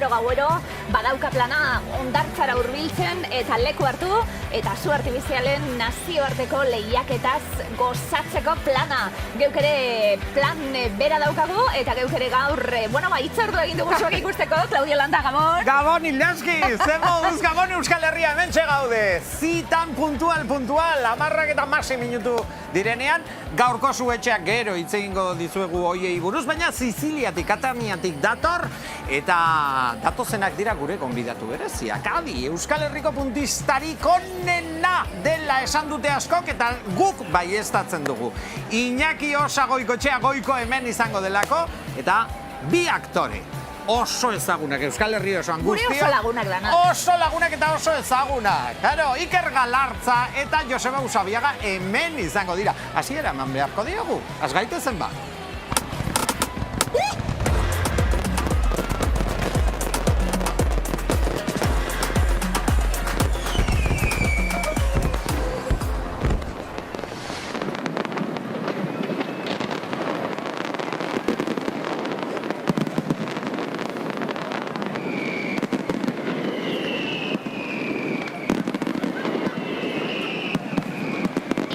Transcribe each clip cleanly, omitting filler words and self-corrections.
Gauero, badauka plana hondartzara hurbiltzen eta leku hartu eta su artifizialen nazioarteko lehiaketaz gozatzeko plana. Geuk ere plan bera daukagu eta geuk ere gaur, hitzordu egin dugu zuak ikusteko. Claudio Landa, Gabon! Gabon, Ildaski! Zer moduz Gabon Euskal Herria hementxe gaude. Zitan puntual, 10 minutu direnean, gaurko zuetxeak gero hitz egingo dizuegu hoiei buruz, baina Siziliatik, Kataniatik dator, eta datozenak dira gure gonbidatu bereziak. Adi, Euskal Herriko puntistarik onena dela esan dute askok, eta guk baieztatzen dugu. Iñaki Osagoikotxea goiko hemen izango delako, eta bi aktore. Oso ezagunak, Euskal Herri osoan guztia. Gure oso lagunak dana. Oso lagunak eta oso ezagunak. Claro, Iker Galartza eta Joseba Usabiaga hemen izango dira. Hasiera eman beharko diogu, has gaitezen ba.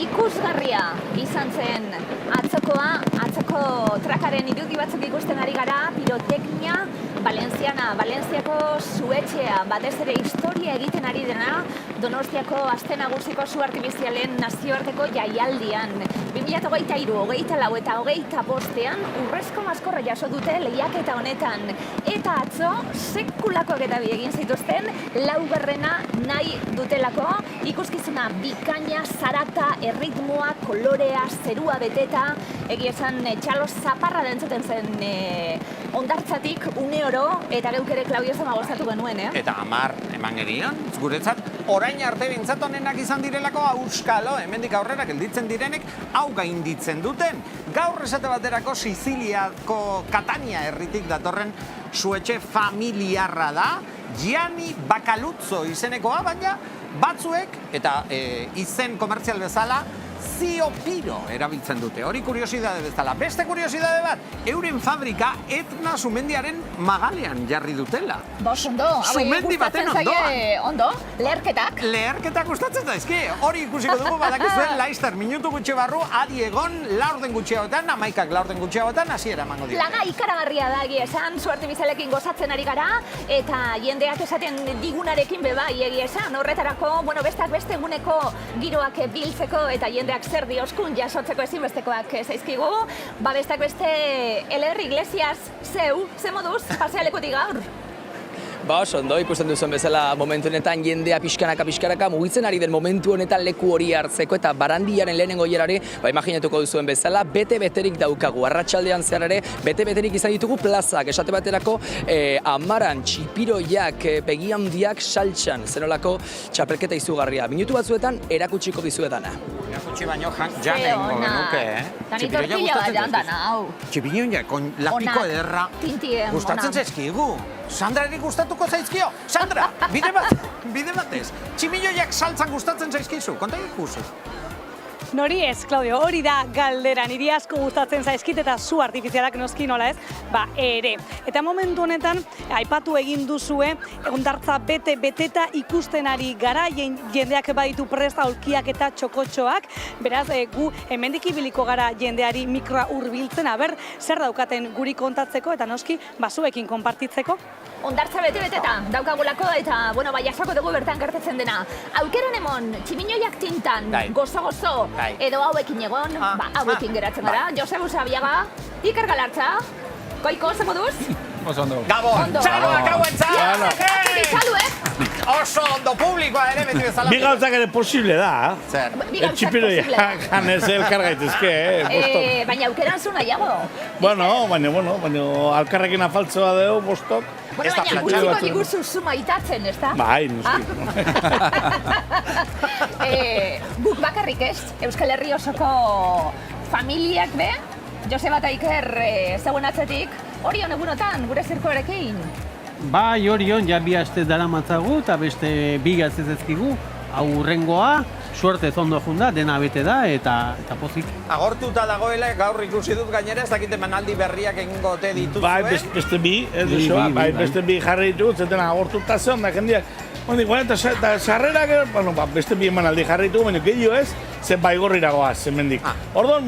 Ikusgarria izan zen atzoko trakaren irudi batzuk ikusten ari gara, piroteknia, Valentziako zuetxea, batez ere historia egiten ari dena, Donostiako aste nagusiko su artifizialen nazioarteko jaialdian. 2023, 24 eta 25ean urrezko maskorra jaso dute lehiaketa honetan. Eta atzo, sekulakoak eta bi egin zituzten, 4. nahi dutelako, ikuskizuna bikaina, zarata, erritmoa, kolorea, zerua beteta, egia esan txalo zaparra dentzuten zen hondartzatik une oro, eta geuk ere Claudio zama gozatu genuen, Eta 10 eman gerion, guretzat, orain arte bintzat honenak izan direlako auskalo, hemendik aurrera gelditzen direnek, hau gainditzen duten. Gaur esate baterako Siziliako Katania herritik datorren zuetxe familiarra da, Gianni Bacaluzzo izenekoa, baina batzuek, eta izen komertzial bezala, Zio Piro erabiltzen dute. Hori kuriosidade bezala. Beste kuriosidade bat, euren fabrika Etna sumendiaren magalean jarri dutela. Bos, ondo. Sumendi baten ondoan. Ondo, leherketak. Leherketak gustatzen daizki. Hori ikusiko dugu badakizuen Laster minutu gutxi barru, adi egon, 4 gutxiagotan, 11 4 gutxiagotan, hasiera emango dira. Plana ikaragarria da egia esan, su artifizialekin gozatzen ari gara, eta jendeak esaten digunarekin bebai egia esan. Horretarako, besteak beste eguneko giroak biltzeko eta jendeak zer dioskun jasotzeko ezinbestekoak zaizkigu. Besteak beste, Eler Iglesias, ze moduz, pasealekutik gaur? Oso ondo, ikusten duzuen bezala momentu honetan jendea pixkanaka mugitzen ari den momentu honetan leku hori hartzeko eta barandiaren lehenengo hierari, imaginatuko duzuen bezala, bete-beterik daukagu. Arratsaldean zehar ere, bete-beterik izan ditugu plazak, esate baterako amaran, txipiroiak, begi handiak saltxan, zenolako txapelketa izugarria. Minutu batzuetan erakutsiko dizuetana. Erakutsi baino jan egingo genuke, Tani tortilla bat jandana, hau. Txipinoia, kon lapiko ederra. Gustatzen zaizkigu. Sandrari gustatuko zaizkio. Sandra, bide batez. Tximinoiak saltzan gustatzen zaizkizu. Konta ikusi. Nori ez, Claudio, hori da galdera, niri asko gustatzen zaizkit eta zu artifizialak noski nola ez, ere. Eta momentu honetan, aipatu egin duzue, hondartza beteta ikusten ari gara, jendeak baditu prest aulkiak eta txokotxoak, beraz, gu hemendik ibiliko gara jendeari mikroa hurbiltzen, zer daukaten guri kontatzeko eta noski zuekin konpartitzeko. Hondartza bete-beteta daukagulako eta, jasako dugu bertan gertatzen dena. Aukeran emon, tximinoiak tintan, gozo-gozo, edo hauekin egon, hauekin geratzen gara. Joseba Usabiaga, Iker Galartza, goiko, ze moduz? Oso ondo. Gabon, txaloak hauentzat! Oso ondo publikoa ere beti bezala. Bi gauzak ere posible da. Zer? Txipiroia janez elkar gaitezke, bostok. Baina aukeran zu nahiago. Baina alkarrekin afaltzoa dugu, bostok. Baina guztiko diguzu zu maitatzen, ez da? Bai, noski. Guk bakarrik ez, Euskal Herri osoko familiak be, Joseba eta Iker zeuen atzetik, Orion egunotan gure zirkoarekin. Bai, Orion, ja bi aste dara matzagu eta beste bi gaztezezkigu, hau hurrengoa, suerte ondo junda, dena bete da, eta pozik. Agortuta dagoela, gaur ikusi dut gainera, ez dakit emanaldi berriak egingo ote dituzuen. Bai, beste bi, beste bi jarri ditugu, zeten agortuta zeon, da jendeak, eta sarrerak, beste bi emanaldi jarri ditugu, baina gehiago ez, ze baigorrira goaz, hemendik. Orduan,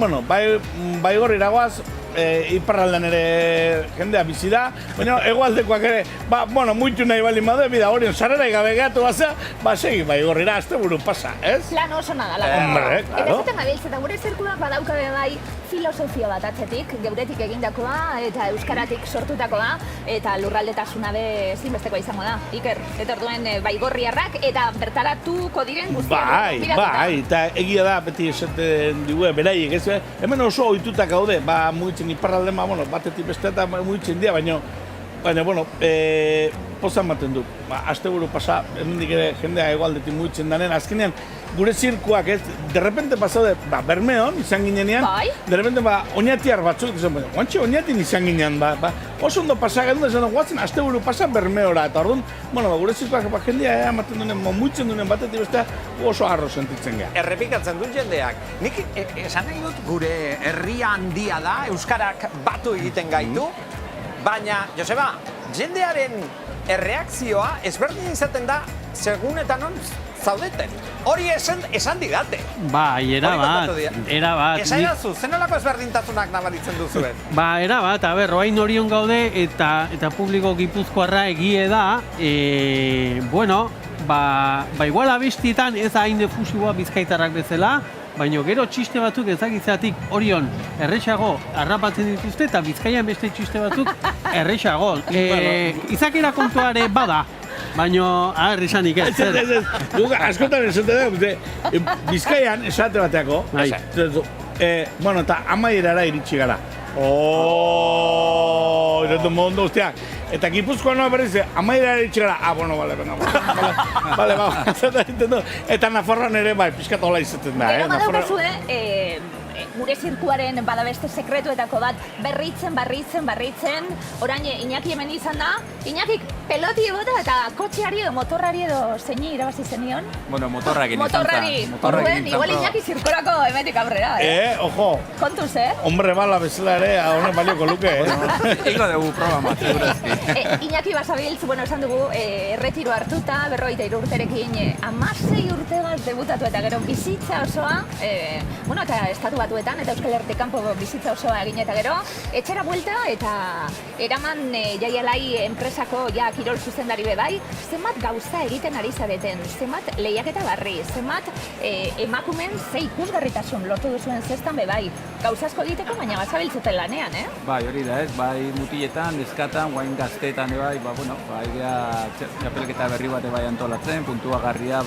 baigorrira goaz, iparraldean ere jendea bizi da, baina hegoaldekoak ere, muitu nahi bali madu, bida hori, sarrera gabe gehatu bazea, segi baigorrira, asteburu pasa, ez? Plan oso nadala. Hombre, Eta claro. zaten gabiltz, eta gure zirkuloak badaukabe bai filosofia bat atzetik, geuretik egindakoa eta euskaratik sortutakoa, eta lurraldetasuna be ezinbestekoa izango da. Iker, etorduen baigorriarrak eta bertaratuko diren guztiak. Bai, eta egia da, beti esaten dugu, beraiek, ez? Hemen oso ohitutak gaude, mugitzen iparralde, batetik beste eta mugitzen dira, baina, pozan baten du. Asteburu pasa, hemendik ere jendea hegoaldetik mugitzen danen, azkenean, gure zirkuak, ez, derrepente pasaude, Bermeon, izan ginenean, derrepente, oinatiar batzuk, guantxe oinatin izan ginean, oso ondo pasa gendu, esan guatzen, asteburu pasa Bermeora, eta orduan, gure zirkuak, jendea ematen duen, mugitzen duen batetik bestea, oso harro sentitzen geha. Errepikatzen dut jendeak. Nik esan nahi dut gure herria handia da, euskarak batu egiten gaitu, baina, Joseba, jendearen erreakzioa ezberdin izaten da segun eta non zaudeten. Hori esan digate. Bai, erabat. Esan erazu, zenolako ezberdintasunak nabaritzen duzuen? Erabat, oain orion gaude eta publiko gipuzkoarra egie da, igual abestietan ez hain efusiboa bizkaitarrak bezala, baina gero txiste batzuk ezagitzatik orion errexago harrapatzen dituzte eta Bizkaian beste txiste batzuk errexago. Izakera kontuare bada, baina esanik ez. Askotan esate da, Bizkaian esate bateako, eta amaierara iritsi gara. Iretu mondo usteak. Eta Gipuzkoa noa berriz, amaierara iritsi gara. Bale, eta Nafarroan ere, pixkat hola izaten da. Gero badaukazue, gure zirkuaren badabeste sekretuetako bat barritzen, orain Iñaki hemen izan da, Iñakik peloti bota eta kotxeari edo motorrari edo zeini irabazi zenion? Bueno, motorrakin izan zen. Motorrari, igual Iñaki zirkurako emetik aurrera, Ojo. Kontuz, Hombre bala bezala ere, honek balioko luke, Iko dugu programa, segurazki. Iñaki basabiltz, esan dugu, erretiro hartuta, 43 urterekin, 16 urte bat debutatu eta gero bizitza osoa, eta estatu batuetan, eta Euskal Herritik kanpo bizitza osoa egin eta gero, etxera buelta eta eraman jaialai enpresako kirol zuzendari bai, zenbat gauza egiten ari zareten, zenbat lehiaketa barri, zenbat emakumen ze ikusgarritasun lortu duzuen zestan bai, gauza asko egiteko, baina bazabiltzuten lanean, Bai, hori da, bai mutiletan, neskatan, guain gaztetan bai, idea txapelketa berri bate bai antolatzen, puntuagarria,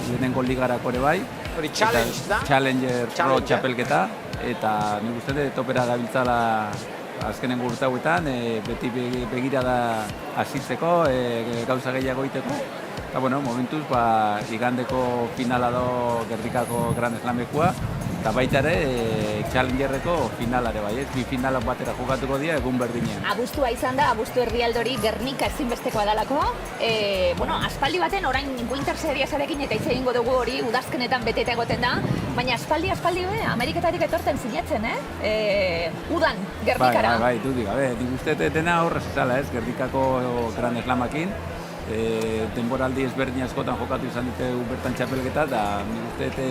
lehenengo ligarako ere bai. Hori challenge da? Challenger Pro txapelketa, eta nik uste dut topera gabiltzala azkenengo urte hauetan, beti begira da hasitzeko, gauza gehiago egiteko. Eta, momentuz, igandeko finala do Gerdikako Grand Slamekua, eta baita ere Challengerreko finalare bai, bi finalak batera jugatuko dira egun berdinean. Abuztua izan da, abuztu herrialdori Gernika ezinbestekoa dalako. Aspaldi baten, orain Winter Seriesarekin eta hitz egingo dugu hori udazkenetan beteta egoten da, baina aspaldi Ameriketarik etorten zinetzen, udan Gernikara. Bai, dudik gabe, nik uste dena horrez ezala ez, Gerdikako Grand Slamakin. Denboraldi ezberdin askotan jokatu izan dute bertan txapelketa, eta nik uste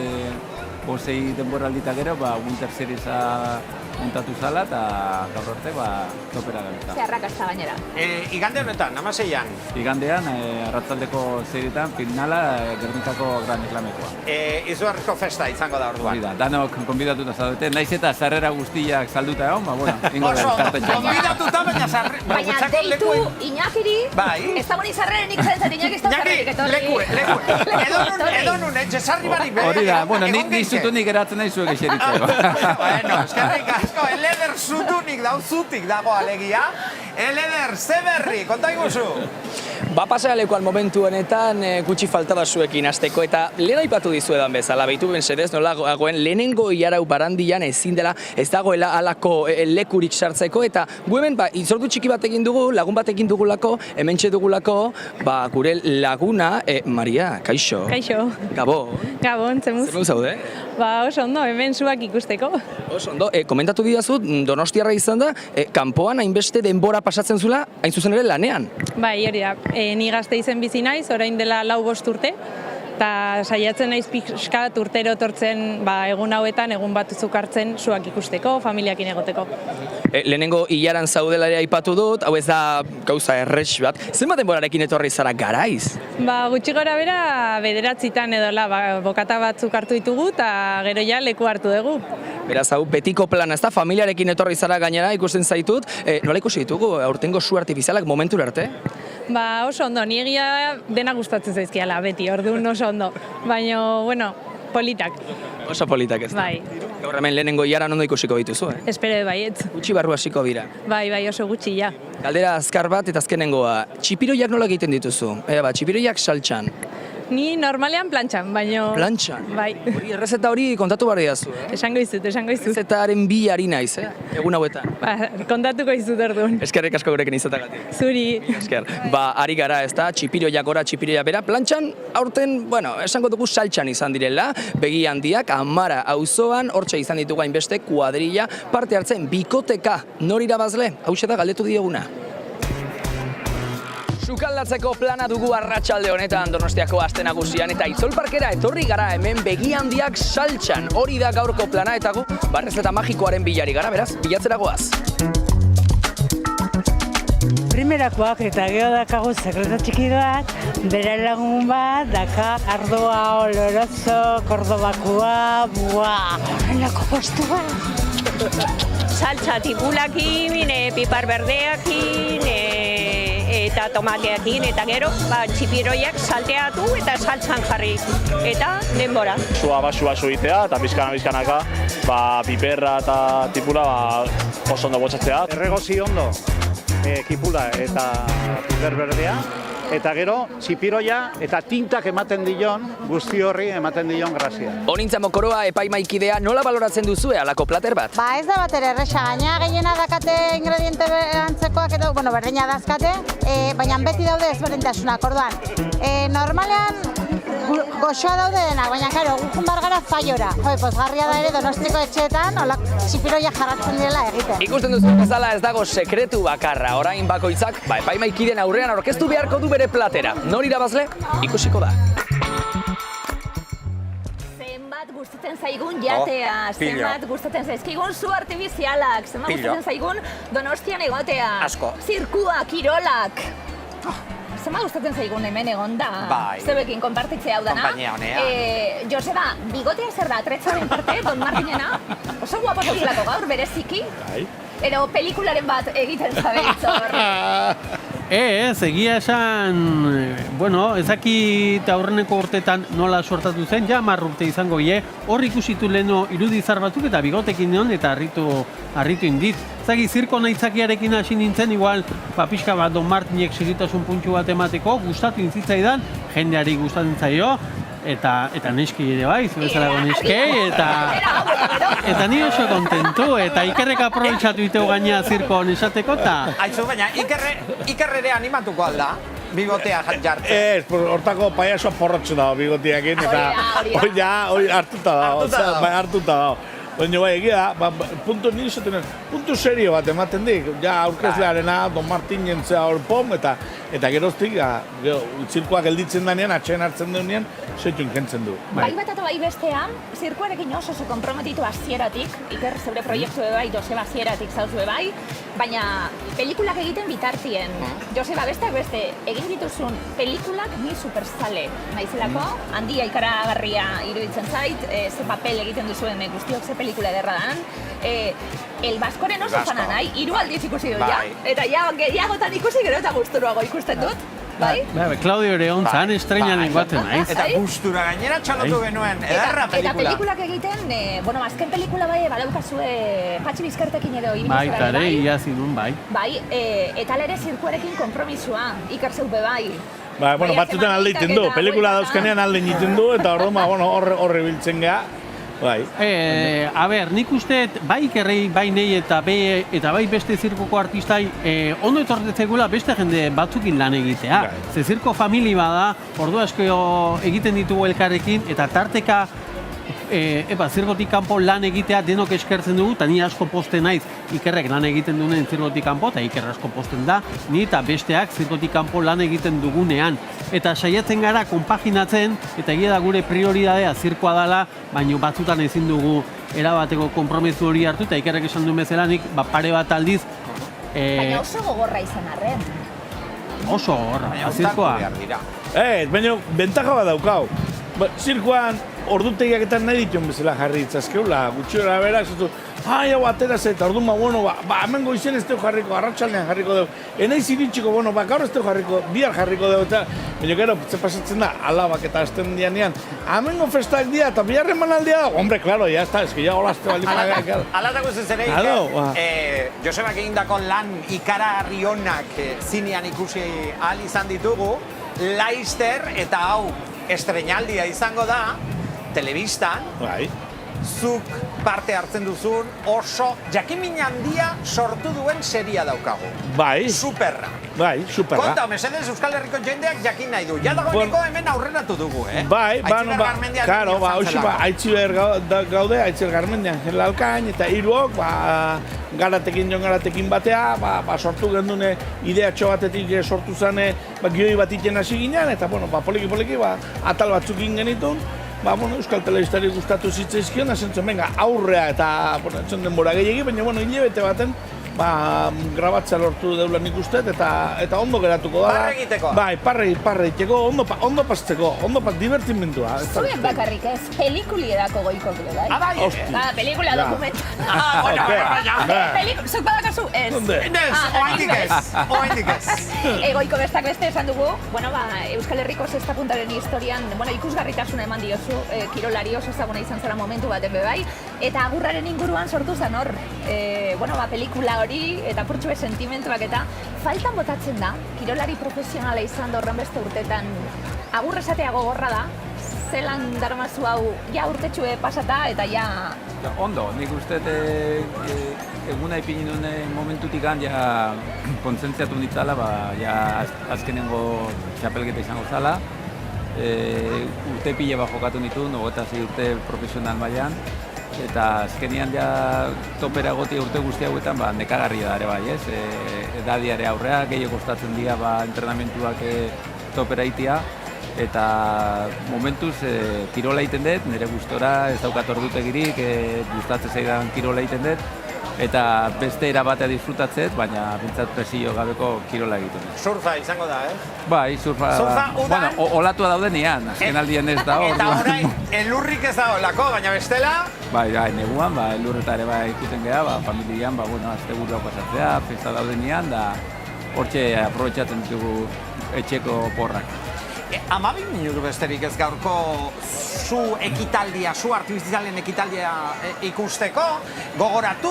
bosei denboraldita gero, Winter Seriesa montatu zala, eta gaur arte, topera gabiltza. Ze arrakasta gainera. Igande honetan, 16an. Igandean, arratzaldeko serietan, finala Gernikako Grand Slamekoa. Izugarrizko festa izango da orduan. Hori da, danok konbidatuta zaudete, naiz eta sarrera guztiak salduta egon, ingo da, tartetxo. Konbidatuta, baina deitu Iñakiri, ez da boni sarrerenik zentzen Iñaki ez da sarrerenik etorri. Edo nun, etxesarri barik bere. Hori da, nik dizutunik eratzen nahi zuek eseritzeko. Bueno, eskerrik asko, eleder zutunik zutik dago alegia. Eleder, ze berri, konta iguzu? Pasalekoan momentu honetan gutxi faltaba zuekin hasteko eta lehen aipatu dizuedan bezala, behitu bensedez nola goen lehenengo ilarau barandian ezin dela, ez dagoela alako lekurik sartzeko eta gu hemen itzordu txiki bat egin dugu, lagun bat egin dugulako, hementxe dugulako, gure laguna, Maria, kaixo. Kaixo. Gabo. Gabon, zemuz. Zemuz zaude? Oso ondo, hemen zuak ikusteko. Oso ondo, komentatu didazu, Donostiarra izan da, kanpoan hainbeste denbora pasatzen zula, hain zuzen ere lanean. Bai, hori da, ni gazte izen bizi naiz, orain dela 4-5 urte, eta saiatzen naiz pixkat urtero etortzen egun hauetan, egun batzuk hartzen zuak ikusteko, familiakin egoteko. Lehenengo hilaran zaudela ere aipatu dut, hau ez da gauza errex bat. Zenbat denborarekin etorri zara garaiz? Gutxi gora bera, 9 edola, bokata batzuk hartu ditugu, eta gero ja leku hartu dugu. Beraz, hau betiko plana, ez da? Familiarekin etorri zara gainera ikusten zaitut. Nola ikusi ditugu, aurtengo su artifizialak momentura arte? Oso ondo, ni egia dena gustatzen zaizkiala, beti, orduan oso ondo. Baina, bueno, politak. Oso politak ez da. Bai. Gaur hemen lehenengo hilaran ondo ikusiko dituzu, Espero baietz. Gutxi barru hasiko dira. Bai, oso gutxi, ja. Galdera azkar bat eta azkenengoa. Txipiroiak nola egiten dituzu? Txipiroiak saltxan. Ni normalean plantxan, baino... Plantxan? Bai. Errezeta hori kontatu barri dazu, Esango izut. Errezetaren bi ari naiz, egun hauetan. Kontatuko izut orduan. Eskerrik asko gurekin izatagatik. Zuri. Esker. Ari gara, ez da, txipiroiak gora, txipiroiak bera. Plantxan, aurten, esango dugu saltxan izan direla, begi handiak, Amara auzoan, hortxe izan ditugu hainbeste, kuadrilla, parte hartzen, bikoteka, nor irabazle, hauxe da galdetu dioguna. Sukaldatzeko plana dugu arratsalde honetan Donostiako aste nagusian eta Itzolparkera etorri gara hemen begi handiak saltxan. Hori da gaurko plana eta gu barrezeta magikoaren bilari gara, beraz, bilatzera goaz. Primerakoak eta gero dakagu sekreto txiki bat, bere lagun bat, daka ardoa, olorozo, kordobakoa, horrelako postu bat. Saltza tipulakin, pipar berdeakin, eta tomateakin, eta gero txipiroiak salteatu eta saltzan jarri. Eta denbora. Sua suitea eta bizkanaka piperra eta tipula oso ondo botxatzea. Erregozi ondo, kipula eta piper berdea. Eta gero, txipiroia eta tintak ematen dion, guzti horri ematen dion grazia. Onintza Mokoroa epaimaikidea nola baloratzen duzue alako plater bat? Ez da bat ere erresa, gaina gehiena dakate ingrediente antzekoak edo, berdina dazkate, baina beti daude ezberdintasunak, orduan. Normalean, goxoa daude denak, baina karo, gukun bargara faiora. Pozgarria da ere Donostiako etxeetan, txipiroia jarratzen direla egiten. Ikusten duzu bezala ez dago sekretu bakarra, orain bakoitzak, epaimaikideen aurrean aurkeztu beharko du bere platera. Nor irabazle? Ikusiko da. Zenbat gustatzen zaigun jatea, zenbat gustatzen zaizkigun su artifizialak, zenbat gustatzen zaigun Donostian egotea. Asko. Zirkua, kirolak. Zenbat gustatzen zaigun hemen egonda. Bai. Zebekin konpartitzea hau dana. Konpainia honean. Joseba, bigotea zer da, tretzaren parte, Don Martinena. Oso guapo zauzulako gaur, bereziki. Bai. Ero pelikularen bat egiten zabetzor. Egia esan, ezakit aurreneko urtetan nola suertatu zen, ja 10 urte izango hor ikusitu leheno irudizar batzuk eta bigotekin neon eta harritu indit. Zagi, zirko naitzakiarekin hasi nintzen, igual, pixka bat Don Martinek segitasun puntxu bat emateko, gustatu intzitzaidan, jendeari gustatzen zaio, eta neski ere bai, zubezalago neskei, eta ni oso kontentu, eta Ikerrek aprobetxatu iteu gaina zirko esateko, eta... Aizu, baina, Iker ere animatuko alda, bigotea jartzen. Hortako paiasoa porrotxu dago bigoteakin, eta hori hartuta dago. Baina egia, puntu serio bat ematen dik, aurkezlearena, Don Martin jentzea hor pom, eta geroztik, zirkoak gelditzen denean, atxeen hartzen denean, seitun kentzen du. Bai bat eta bai bestean, zirkuarekin oso komprometitu hasieratik, Iker zeure proiektu bai, Joseba hasieratik zauzu bai, baina pelikulak egiten bitartien. Joseba, besteak beste, egin dituzun pelikulak ni superzale naizelako, handia ikaragarria iruditzen zait, ze papel egiten duzuen guztiok ze pelikula ederra dan. El Baskoren oso fana nahi, 3 aldiz ikusi dut ja. Eta ja gehiagotan ikusi gero eta gusturoago ikusten dut. Bai? Claudio ere ontzan, estrenaren baten, naiz. Eta gustura gainera txalotu genuen, edarra Eta pelikula. pelikulak egiten, bueno, azken pelikula bai, badaukazue Patxi Bizkartekin edo Bai, ibilizera eta ere, bai. ia zinun, bai. Bai, eta ere zirkuarekin kompromisua, Iker zeupe bai. Ba, bueno, batzutan alde egiten du, pelikula dauzkenean alde egiten du, eta orduan, horre biltzen geha. Bai. A ber, nik uste bai Ikerrei, bai nei eta bai beste zirkoko artistai ondo etortetzegula beste jende batzukin lan egitea. Ze zirko famili bada, ordu asko egiten ditugu elkarrekin, eta tarteka zirkotik kanpo lan egitea denok eskertzen dugu, eta ni asko posten naiz Ikerrek lan egiten duen zirkotik kanpo, eta Iker asko posten da, ni eta besteak zirkotik kanpo lan egiten dugunean. Eta saiatzen gara konpaginatzen, eta egia da gure prioridadea zirkoa dela, baina batzutan ezin dugu erabateko konpromisu hori hartu, eta Ikerrek esan duen bezala nik pare bat aldiz. Baina oso gogorra izan arren. Oso gogorra, zirkoa. Baina bentaja bat daukau. Zirkoan ordutegiaketan nahi dituen bezala jarri ditzazkeula, gutxiora bera, hau atera ze, eta orduan, bueno, hemen goizen ez dugu jarriko, arratsaldean jarriko dugu. Enaiz iritsiko, bueno, gaur ez dugu jarriko, bihar jarriko dugu, eta baina gero, ze pasatzen da, alabak eta azten dianean, hemengo festak dia, eta biharren manaldia da, hombre, claro, ya está, eski ya olazte bali maga. Alatako zuzen ere, Josebak egindako lan ikaragarri honak zinean ikusi ahal izan ditugu, Laister eta hau estrenaldia izango da, telebistan, zuk parte hartzen duzun oso jakimin handia sortu duen seria daukagu. Bai. Superra. Bai, superra. Konta, mesedez Euskal Herriko jendeak jakin nahi du. Ja dagoeneko hemen aurreratu dugu, eh? Bai, karo, Aitziber gaude, Aitziber Garmendian Alkain, eta hiruok, garatekin batea, sortu gendune ideatxo batetik sortu zane, gioi bat iten hasi ginen, eta, bueno, poliki, atal batzuk genitun, Euskal Telebistari gustatu zitzaizkion, asentzen, venga, aurrea eta, entzun denbora gehiagi, baina, hilabete baten, grabatzea lortu deula nik uste, eta ondo geratuko da. Parre egiteko? Bai, parre egiteko, ondo pastzeko, divertimentua. Zuen bakarrik ez, pelikuli edako goiko gure, bai? Bai, pelikula dokumental. Zuk badakazu, ez? Oaindik ez. Goiko bestak beste esan dugu, Euskal Herriko sexta puntaren historian, ikusgarritasuna eman diozu, kirolari oso ezaguna izan zela momentu baten bai, eta agurraren inguruan sortu zen hor, pelikula hori eta purtsue sentimentuak eta faltan botatzen da, kirolari profesionala izan da horren beste urtetan, agur esatea gogorra da, zelan darmazu hau ja urtetxue pasata eta ja... Ondo, nik uste eguna ipini duen momentutik ja kontzentziatu nitzala, ja azkenengo txapelketa izango zala, urte pile bat jokatu nituen, 26 urte profesional mailan, eta azkenian ja topera goti urte guzti hauetan nekagarria da ere bai, ez? Edadiare aurrea, gehiago kostatzen dira entrenamentuak topera itia, eta momentuz kirola egiten dut, nire gustora ez daukat ordutegirik, gustatzen zaidan kirola egiten dut, eta beste erabatea disfrutatzet, baina bintzat presio gabeko kirola egiten dut. Surfa izango da, eh? Bai, surfa, olatua daudenean, azken aldien ez da. Eta orain, elurrik ez da olako, baina bestela? Bai, neguan, elurreta ere ikusten geha, familian, azte burua pasatzea, festa daudenean, da hortxe aprobetxatzen ditugu etxeko porrak. 12 minutu besterik ez gaurko zu ekitaldia, zu artifizialen ekitaldia ikusteko, gogoratu,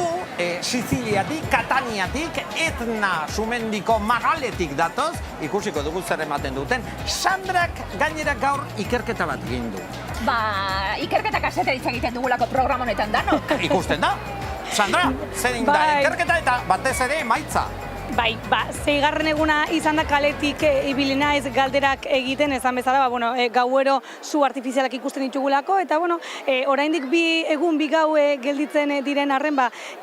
Siziliatik, Kataniatik, Etna Sumendiko Magaletik datoz, ikusiko dugu zer ematen duten, Sandrak gainera gaur ikerketa bat egin du. Ikerketa kasetera egiten dugulako programa honetan danok. Ikusten da? Sandra, zer da ikerketa eta batez ere emaitza? Bai, 6. eguna izan da kaletik ibili naiz galderak egiten, esan bezala, gauero zu artifizialak ikusten ditugulako, eta oraindik bi gau gelditzen diren arren,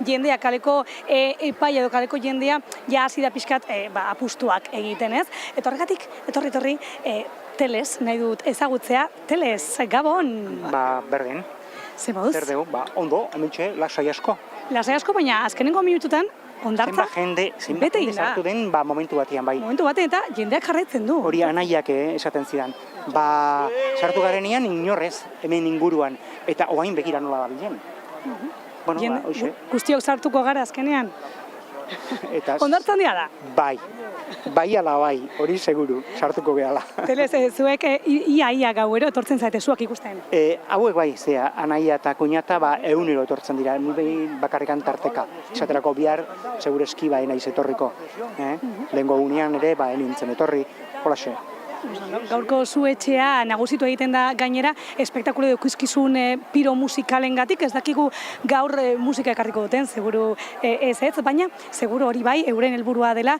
jendea, kaleko epaia edo kaleko jendea, ja hasi da pixkat apustuak egiten, ez? Eta horregatik, etorri, Teles, nahi dut ezagutzea, Teles, Gabon! Berdin. Zer bauz? Zer dugu, ondo, hementxe, lasai asko. Lasai asko, baina azkenengo minututan, ondartza? Zenbat jende sartu den momentu batean, bai. Momentu batean eta jendeak jarraitzen du. Hori anaiak esaten zidan. Sartu garenean inorrez, hemen inguruan, eta oain begira nola da bilen. Guztiok sartuko gara azkenean? Hondartza handia da? Bai ala bai, hori seguru, sartuko gehala. Telez, zuek ia gauero etortzen zaite zuak ikusten? Hauek bai, anaia eta kuñata egunero etortzen dira, ni behin bakarrikan tarteka. Esaterako bihar, segureski naiz etorriko. Lehengo gunean ere, nintzen etorri, holaxe. Gaurko zu etxea nagusitu egiten da gainera, espektakulo daukizkizun piro musikalengatik, ez dakigu gaur musika ekarriko duten, seguru ez, baina seguru hori bai, euren helburua dela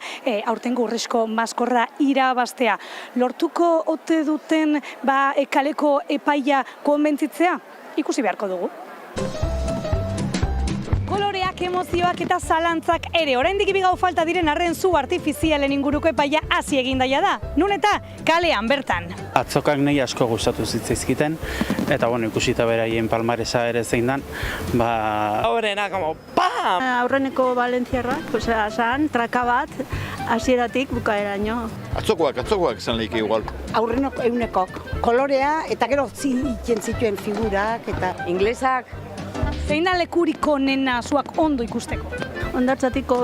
aurtengo Urrezko Maskorra irabaztea. Lortuko ote duten kaleko epaia konbentzitzea? Ikusi beharko dugu. Koloreak, emozioak eta zalantzak ere. Oraindik bi gau falta diren arren zu artifizialen inguruko epaia hasi egin daia da. Nun eta kalean bertan. Atzokak nahi asko gustatu zitzaizkiten, eta ikusita beraien palmaresa ere zein dan, Aurrena, como pam! Aurreneko Valentziarrak, zan, traka bat, hasieratik bukaeraino. Atzokoak esan lehike igual. Aurreneko eunekok. Kolorea eta gero zitzen zituen figurak eta... Inglesak. Zein da lekurik onena zuak ondo ikusteko? Hondartzatiko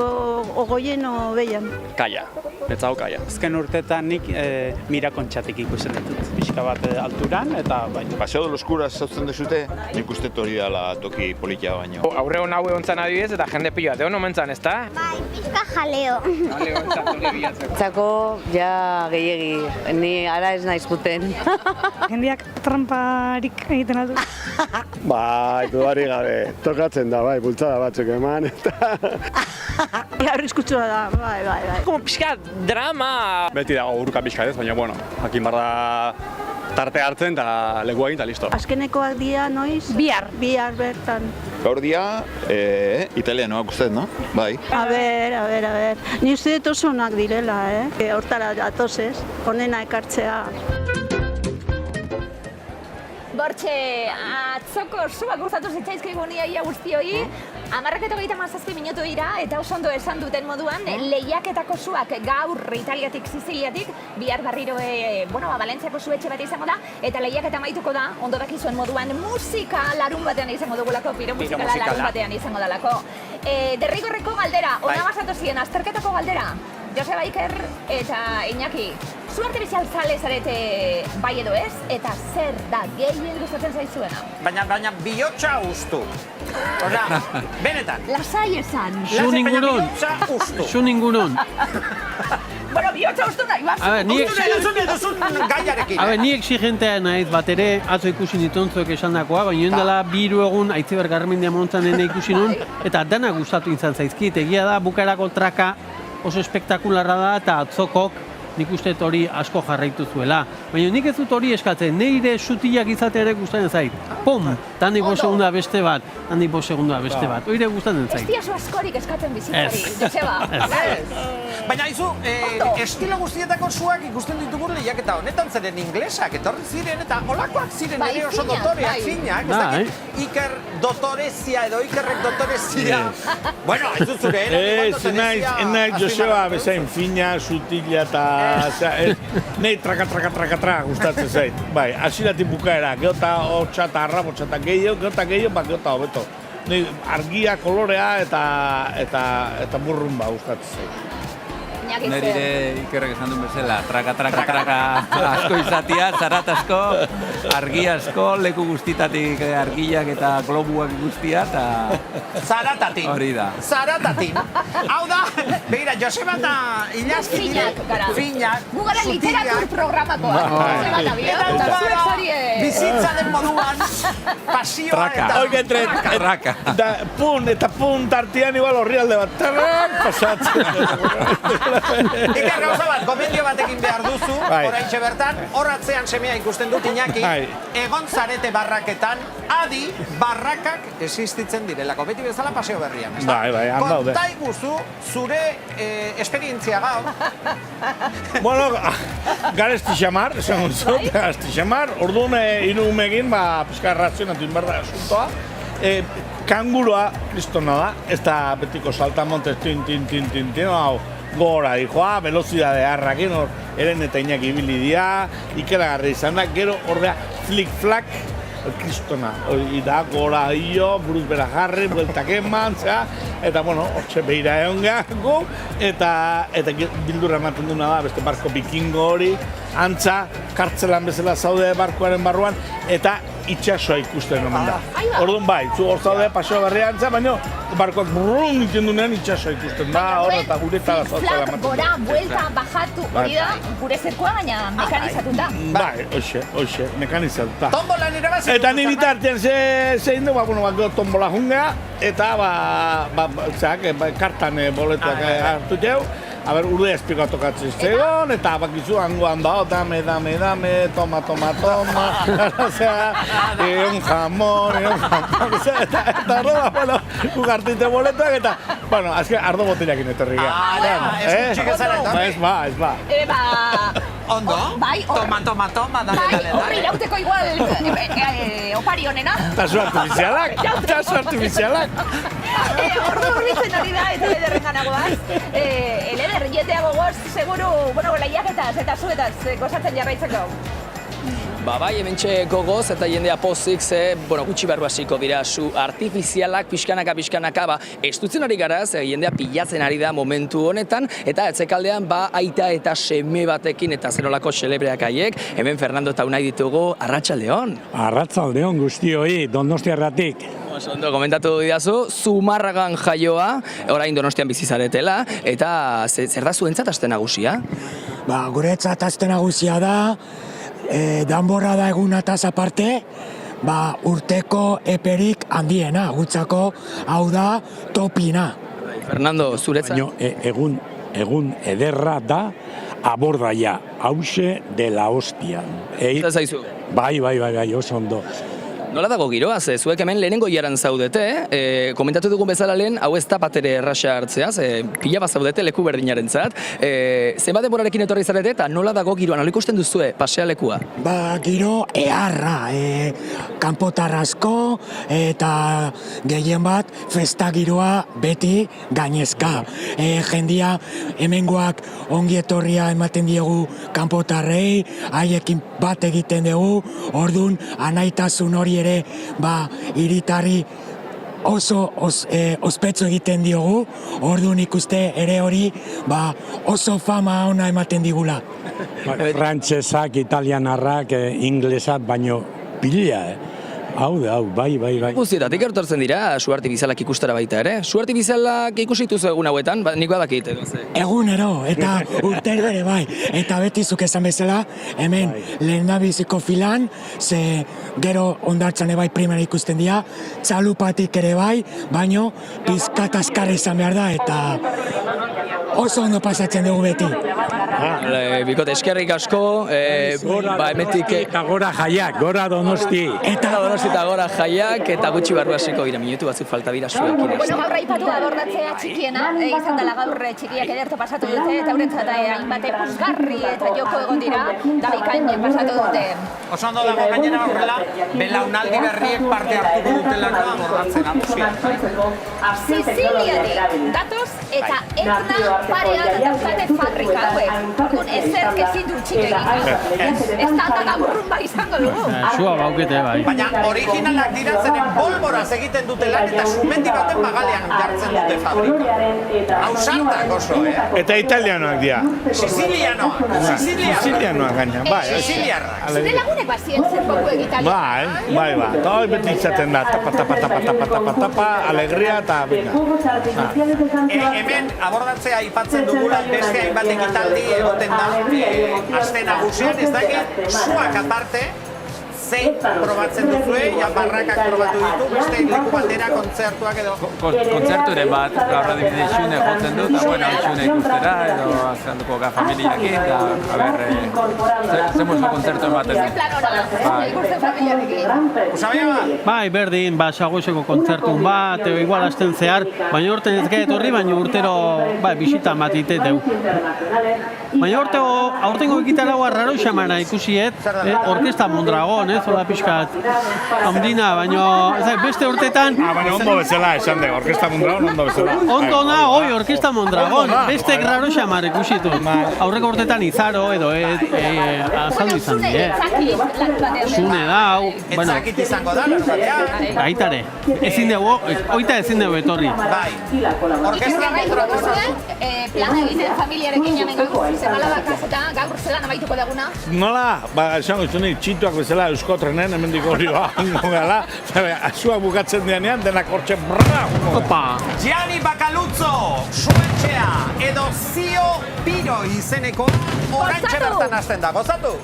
ogoien o behian. Kaia, betzau kaia. Azken urtetan nik Mirakontxatik ikusten ditut. Pixka bat alturan eta Paseo de los Curas zautzen dezute, nik uste hori dela toki politia baino. Aurre hon haue ontzan adibidez eta jende pila, deon omentzan, ez da? Bai, pixka jaleo. Jaleo ontzan tole bilatzeko. Zako, ja gehiegi, ni ara ez naiz guten. Jendeak tramparik egiten aldu? Bai, dudari gabe, tokatzen da, bultzada batzuk eman eta... Arriskutsua da, bai. Como pixka drama. Beti dago urka pixka ez, baina, jakin barra tarte hartzen eta leku egin eta listo. Azkenekoak dia noiz? Bihar bertan. Gaur dia, italianoak uste, no? Bai. A ber. Ni uste dut oso onak direla, hortara atozez, honena ekartzea. Bortxe, atzoko zuak gustatu zitzaizkigun ia guztioi, 10:37 minutu dira, eta oso ondo esan duten moduan, lehiaketako zuak gaur Italiatik, Siziliatik, bihar barriro, Valentziako zuetxe bat izango da, eta lehiaketa amaituko da, ondo dakizuen moduan, musika larun batean izango dugulako, piro musikala larun batean izango dalako. Derrigorreko galdera, ona basatu ziren, azterketako galdera, Joseba Iker eta Iñaki, zu artifizial zale zarete bai edo ez, eta zer da gehien gustatzen zaizuena? Baina bihotza ustu. Osa, benetan. Lasai esan. Zu ningunon. Zu ningunon. Bueno, bihotza ustu nahi, bat. Ni exigentea naiz bat ere, atzo ikusi nitontzuek esandakoa, baina dela 3 egun Aitziber Garmendia Montzanene ikusi nun, eta dana gustatu izan zaizkit. Egia da, bukaerako traka oso espektakularra da, eta atzokok nik uste hori asko jarraitu zuela. Baina nik ez dut hori eskatzen, neire sutilak izate ere gustatzen zait. Pum! Tandik 5 segunda beste bat, tandik 5 segunda beste bat. Hori gustatzen zait. Ez diazu askorik eskatzen bizitzari, Joseba. Baina izu, estilo guztietako zuak ikusten ditugun lehiaketa honetan, zeren inglesak etorri ziren eta olakoak ziren ere oso dotoreak, finak, ez dakit, Iker dotorezia edo Ikerrek dotorezia. Bueno, ez dut zure, enaiz Joseba bezain fina, sutila eta... Nei traka gustatzen zait. Bai, hasieratik bukaera, geota hotxa eta arrabotxa eta gehiago, geota hobeto. Nei argia, kolorea eta burrumba gustatzen zait. Nire Ikerrek esan duen bezala, traka asko izatea, zarat asko, argi asko, leku guztitatik argiak eta globuak guztia, eta... Zaratatin. Hori da. Zaratatin. Hau da, begira, Joseba eta Iñazki Finak, gara. Finak. Gugara literatur programakoa. Joseba eta Bion. Bizitza den moduan, pasioa eta... Traka. Eta pun tartian igual horri alde bat, pasatzen. Iker gauza bat, komendio batekin behar duzu, oraintxe bertan, horratzean semea ikusten dut Iñaki, egon zarete barraketan, adi barrakak existitzen direlako, beti bezala paseo berrian, ez da? Bai, handaude. Konta iguzu, zure esperientzia gaur. Bueno, garezti xamar, esan gontzot, garezti xamar, orduan irumegin, pizka razionatu inberda asuntoa, kangurua, kristona da, ez da betiko saltamontes, tin, hau, gora, dijoa, velozidade harrakin, Eren eta Iñaki ibili dira, ikeragarri izan da, gero ordea flick-flack, kristona. Hori da, gora hio, buruz bera jarri, bueltak eman, eta, bueno, hortxe behira egon gu, eta bildura ematen duna da, beste barko bikingo hori, antza, kartzelan bezala zaude barkoaren barruan, eta itxasoa ikusten omen da. Orduan bai, zu hor zaude paseo berria antza, baina barkoak brrrun iten dunean itxasoa ikusten da, hor eta gure eta zauzela ematen. Gora, buelta, bajatu, hori da, gure zerkoa, baina mekanizatuta. Bai, hoxe, mekanizatuta. Tombolan irabazi. Eta ni bitartean zein du, gero tombola junga, eta kartan boletuak hartu jau, urde espikoa tokatzen zegoen, eta bakizu hangoan da, dame, toma, un jamón, eta arroba, bueno, gugartite boletuak, eta, bueno, azken ardo botilakin etorri gara. Ez gutxik ezara etorri? Ez ba. Ondo? Bai, toma, dale. Horri irauteko igual opari honena. Tasu artifizialak. Ordu hurritzen hori da, eta ederren ganagoaz. Eleder, jeteago goz, seguru, lehiaketaz eta zuetaz gozatzen jarraitzeko. Bai, hementxe gogoz eta jendea pozik gutxi barru hasiko dira su artifizialak pixkanaka, estutzen ari gara, jendea pilatzen ari da momentu honetan, eta etzekaldean aita eta seme batekin eta zerolako xelebreak haiek, hemen Fernando eta Unai ditugu, arratsaldeon. Arratsaldeon guztioi, Donostiarratik. Ondo, komentatu didazu, Zumarragan jaioa, orain Donostian bizi zaretela, eta zer da zuentzat aste nagusia? Guretzat aste nagusia da, danborra da egunataz aparte, urteko eperik handiena, gutzako hau da topina. Fernando, zuretzat? Egun ederra da abordaia, hause de la hostia. Eta zaizu? Bai, oso ondo. Nola dago giroa, zuek hemen lehenengo jaran zaudete, komentatu dugun bezala lehen, hau ez da batere erraxa hartzeaz, pila bat zaudete leku berdinaren zat. Zenbat denborarekin etorri zarete eta nola dago giroa, nola ikusten duzue pasealekua? Giro eharra, kanpotarrazko eta gehien bat festa giroa beti gainezka. Jendia hemengoak ongi etorria ematen diegu kanpotarrei, haiekin bat egiten dugu, orduan anaitasun hori ere hiritarri oso ospetsu egiten diogu, orduan ikuste ere hori oso fama ona ematen digula. Frantsesak, italianarrak, inglesak, baino pila, Hau, bai. Guztietatik ertortzen dira, su artifizialak ikustera baita ere. Su artifizialak ikusitu egun hauetan, nik badakit. Egunero, eta urtero ere bai. Eta beti zuk esan bezala, hemen lehendabiziko filan, ze gero ondartzan bai primera ikusten dira, txalupatik ere bai, baino pizkat azkarra izan behar da, eta oso ondo pasatzen dugu beti. Bikote, eskerrik asko, emetik... Eta gora jaiak, gora Donosti. Eta Donosti eta gora jaiak, eta gutxi barru hasiko dira, minutu batzuk falta dira zuekin. Gaur aipatu abordatzea txikiena, izan dela gaur txikiak ederto pasatu dute, eta horretzat hainbat puzgarri eta joko egon dira, da bikain pasatu dute. Oso ondo dago gainera horrela, belaunaldi berriek parte hartuko dutelako abordatzen nagusia. Siciliatik datoz eta etna parean dauzkate fabrika hauek. Orduan ezerk ezin du txik egin. Ez da gaburrun izango dugu. Sua baukete bai. Baina originalak dira zeren bolboraz egiten dute lan eta sumendi baten magalean jartzen dute fabrika. Hausantak oso, Eta italianoak dira. Sicilianoak gaina, bai. Siciliarrak. Zure lagunek bazien zer poku egitalian. Bai. Eta hori beti izaten da, tapa, alegria eta bina. Hemen abordatzea aipatzen dugula beste hainbat ekitaldi egoten da aste nagusian, ez dakit, suak aparte, zein probatzen duzue, barrakak probatu ditu, beste leku batera kontzertuak edo... Kontzerturen bat, gaur adibide xune jotzen dut, eta xune ikustera, edo azalduko familiakin, eta zemuzu kontzertuen baten dut. Ikusten familiarekin. Usabia Bai, berdin, sagoizeko kontzertun bat, igual asten zehar, baina urten ez gaiet horri, baina urtero bisita matite deu. Baina aurtengo ekitalagua raro xamana ikusiet, orkesta Mondragon, ez, hola pixkat, handina, baina, beste urtetan... Baina ondo bezala, esan dugu, Orkesta Mondragon ondo bezala. Ondo na, hoi, Orkesta Mondragon, beste graro xamar ikusitu. Aurreko urtetan Izaro edo azaldu izan die. Zune da, hau, bueno... Etzakit izango da, larbatean. Aitare, ezin dugu, oita ezin dugu etorri. Bai, Orkestra Mondragon. Plana egiten familiarekin hemen gaur, zemala bakaz eta gaur zelan amaituko deguna. Nola, esango izuni, txituak bezala Euskotrenen, hemen diko hori ingo gala, asuak bukatzen denean, denak hortxe brra! Opa! Gianni Bacaluzzo, Suetxea, edo Zio Piro izeneko oraintxe bertan hasten da, gozatu!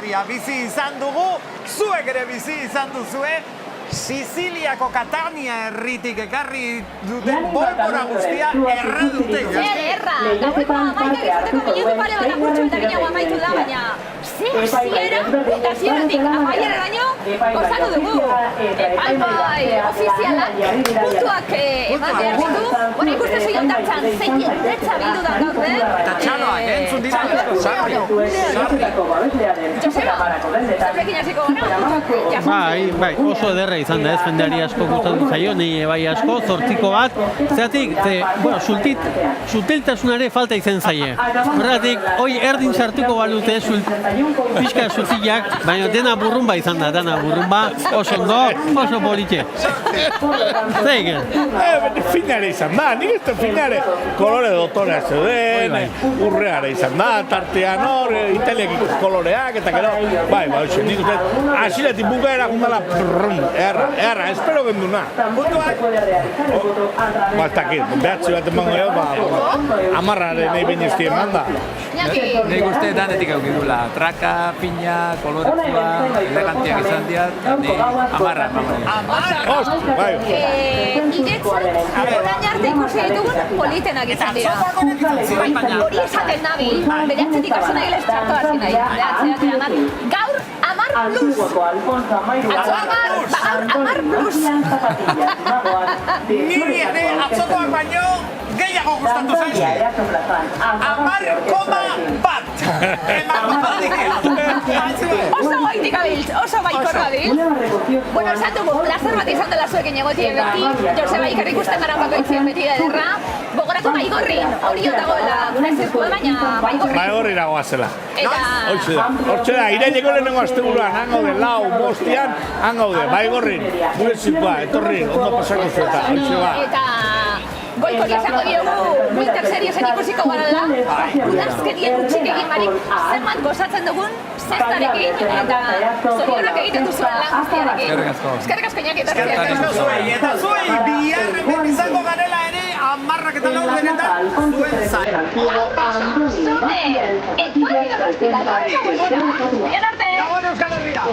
Herria bizi izan dugu, zuek ere bizi izan duzue, Siziliako Catania herritik ekarri duten bolbora guztia erredute. Ederra, gaueko amaikak izateko minutu pare bat apurtxo eta ginago amaitu da, baina hasiera eta hasieratik amaieraraino gozatu dugu. Epaipai ofizialak puntuak eman behar ditu. Bona ikusten zui ondartzan zein jendetza bildu da gaur den. Eta txaloak, entzun dira asko, sarri. Joseba, zerrekin hasiko gara? Bai, oso ederra izan da ez, jendeari asko gustatu zaio, ni bai asko, 8 bat, zeratik, suteltasunare falta izan zaie. Horregatik, hoi erdin sartuko balute pixka sutilak, baina dena burrumba izan da, oso ondo, oso politxe. Zeigen? Finare izan da, nik ez da finare. Kolore dotorea zeuden, urreara izan da, tartean hor, italiak koloreak, eta gero, bai, nik uste, asiletik bukaera gundala, erra, espero genduna. Ba, ez dakit, behatzi bat emango jo, amarraren nahi bainizki eman da. Nik uste danetik aukidula, traka, pina, koloretua, elegantiak izan diat, ni amarra emango jo. Bai. Iretzat, orain arte ikusi ditugun politenak izan dira. Hori esaten nabil, beratzetik hasi nahi lez txarto hasi nahi. Gaur, 10 plus. Atzo 10 plus. Niri ere atzokoak baino gehiago gustatu zaizki. 10,1. Emango badik. Oso goitik abiltz, oso baikor gabiltz. Bueno, esan dugu, plazer bat izan dela zuekin egotien beti, Joseba Iker ikusten gara bakoitzien beti ederra. Gogoratu Baigorrin, hori otagoela gure zirkua, baina Baigorrin. Baigorrin nagoazela. Hortxe da, iraileko lehenengo asteburuan, han gaude, 4, 5, han gaude, Baigorrin, gure zirkua, etorri, ondo pasako zueta, hortxe ba. Eta goikori esango diogu Winter Seriesen ikusiko garala, udazkenien utxik egin barik zenbat gozatzen dugun zestarekin, eta zorionak egiten duzuen lan guztiarekin. Eskerrik asko Iñaki, eta zuei, bihar hemen izango garela ere, 10 eta 4 denetan, zuen zain. Zune, etorri da guztila, bien arte! Gabon Euskal Herria!